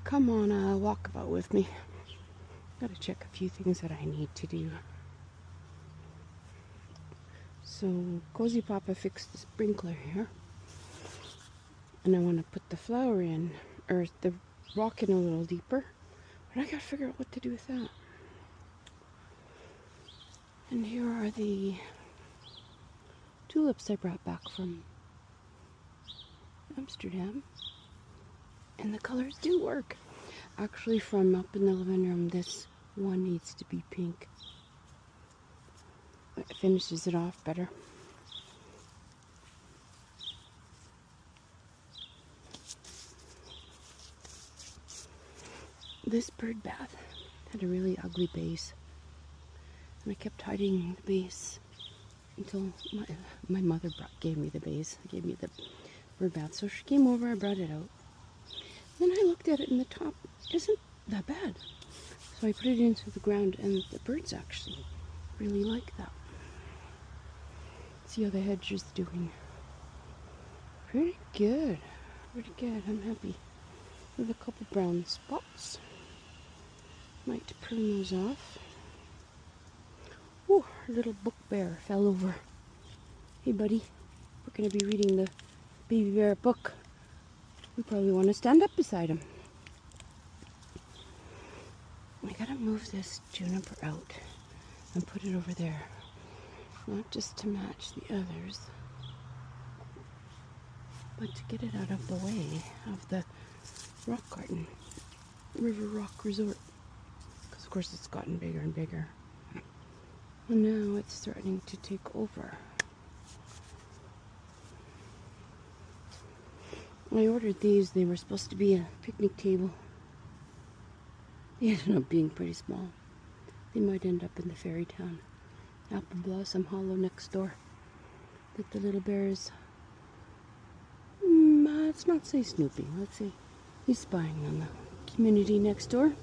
come on a walkabout with me. Gotta check a few things that I need to do. So Cozy Papa fixed the sprinkler here, and I want to put the flower in, or the rock in a little deeper, but I gotta figure out what to do with that. And here are the tulips I brought back from Amsterdam, and the colors do work. Actually, from up in the living room, this one needs to be pink. It finishes it off better. This bird bath had a really ugly base, and I kept hiding the base until my mother gave me the base, gave me the bird bath. So she came over, I brought it out. Then I looked at it, and the top isn't that bad. So I put it into the ground, and the birds actually really like that. See how the hedge is doing. Pretty good. Pretty good. I'm happy. With a couple brown spots. Might prune those off. Ooh, our little book bear fell over. Hey buddy, we're going to be reading the baby bear book. We probably want to stand up beside him. I gotta move this juniper out and put it over there. Not just to match the others, but to get it out of the way of the rock garden, River Rock Resort. Because of course it's gotten bigger and bigger. And now it's threatening to take over. I ordered these. They were supposed to be a picnic table. They ended up being pretty small. They might end up in the fairy town. Apple Blossom Hollow next door. That the little bears, let's not say snooping, let's say he's spying on the community next door.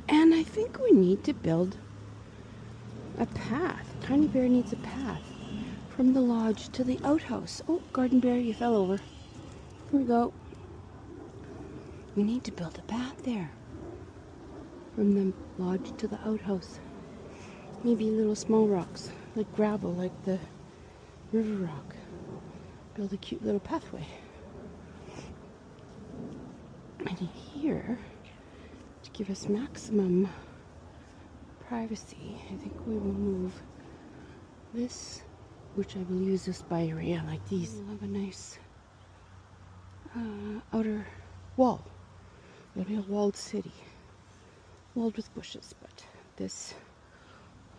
And I think we need to build a path. Tiny Bear needs a path from the lodge to the outhouse. Oh, Garden Bear, you fell over. Here we go. We need to build a path there. From the lodge to the outhouse. Maybe little small rocks, like gravel, like the river rock. Build a cute little pathway. And here, to give us maximum privacy, I think we will move this, which I will use this by area like these. We'll have a nice outer wall. It'll be a walled city. Walled with bushes, but this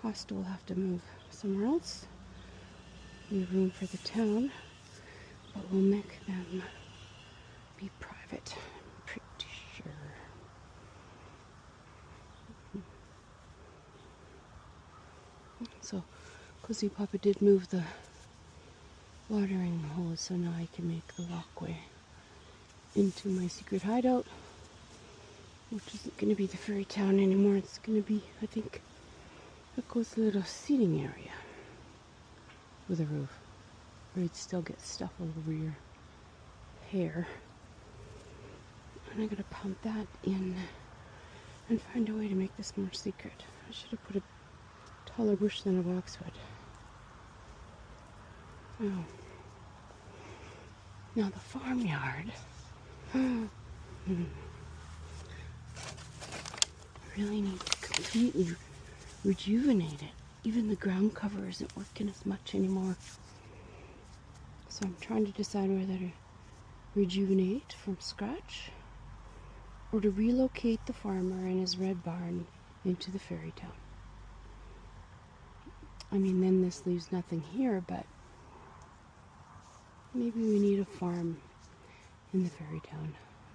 hostel will have to move somewhere else. Leave room for the town, but we'll make them be private. I'm pretty sure. So, Cozy Papa did move the watering hose, so now I can make the walkway into my secret hideout, which isn't going to be the fairy town anymore. It's going to be, I think, a cozy little seating area with a roof, where you'd still get stuff all over your hair. And I'm going to pump that in and find a way to make this more secret. I should have put a taller bush than a boxwood. Oh. Now the farmyard. Really need to completely rejuvenate it. Even the ground cover isn't working as much anymore. So I'm trying to decide whether to rejuvenate from scratch or to relocate the farmer and his red barn into the fairy town. I mean, then this leaves nothing here, but maybe we need a farm in the fairy town.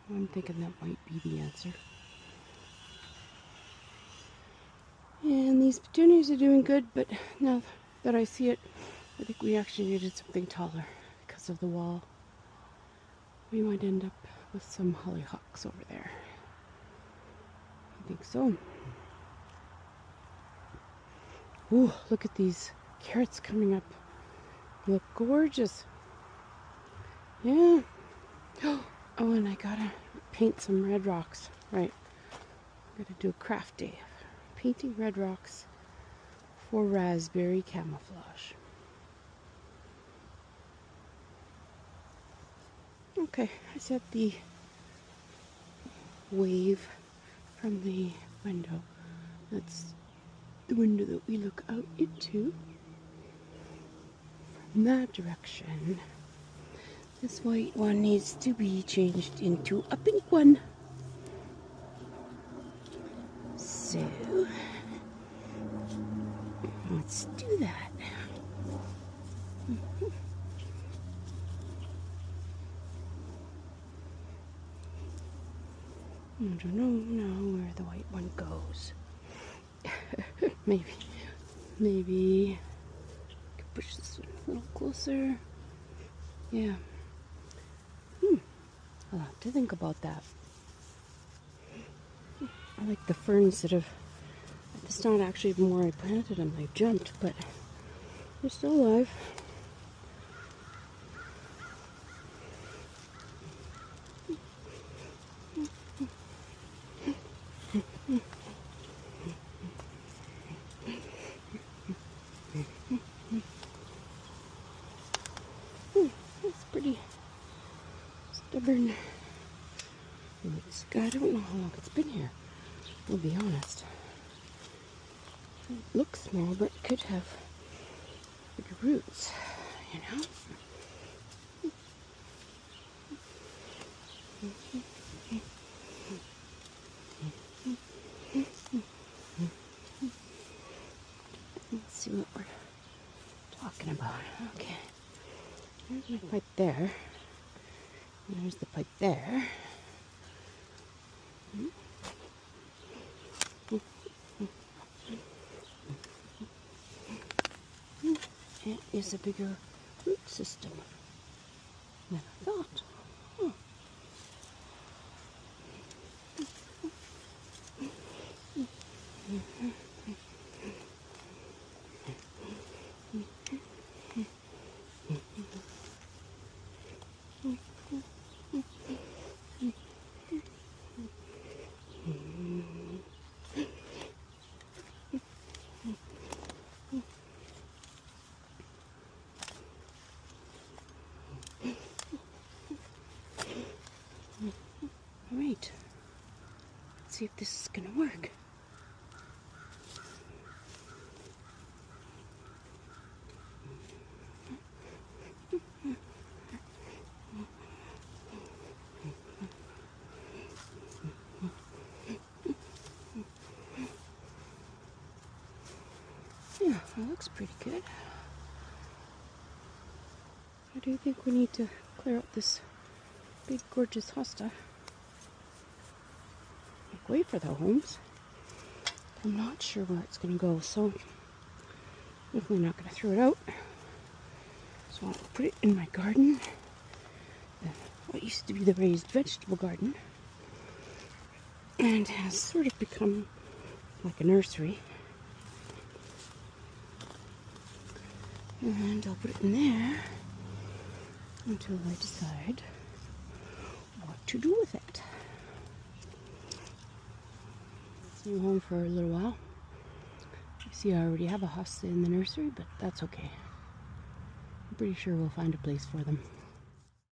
I'm thinking that might be the answer. And these petunias are doing good, but now that I see it, I think we actually needed something taller because of the wall. We might end up with some hollyhocks over there. I think so. Ooh, look at these carrots coming up. They look gorgeous. Yeah. Oh, and and I gotta paint some red rocks. Right. I'm gonna do a craft day of painting red rocks for raspberry camouflage. Okay, I set the wave from the window. That's the window that we look out into. From that direction, this white one needs to be changed into a pink one. So, let's do that. I don't know where the white one goes. maybe I can push this one a little closer. Yeah. I'll have to think about that. I like the ferns that have, it's not actually more I planted them, they've jumped, but they're still alive. It's pretty stubborn. I don't know how long it's been here, I'll be honest. It looks small, but it could have bigger roots, you know? Let's see what we're talking about. Okay. There's my pipe there. And there's the pipe there. It is a bigger root system than I thought. Alright, let's see if this is going to work. Yeah, that looks pretty good. I do think we need to clear out this big gorgeous hosta. Wait for the homes. I'm not sure where it's going to go, so definitely not going to throw it out. So I'll put it in my garden. What used to be the raised vegetable garden, and has sort of become like a nursery. And I'll put it in there until I decide what to do with it. New home for a little while. You see, I already have a hosta in the nursery, but that's okay. I'm pretty sure we'll find a place for them.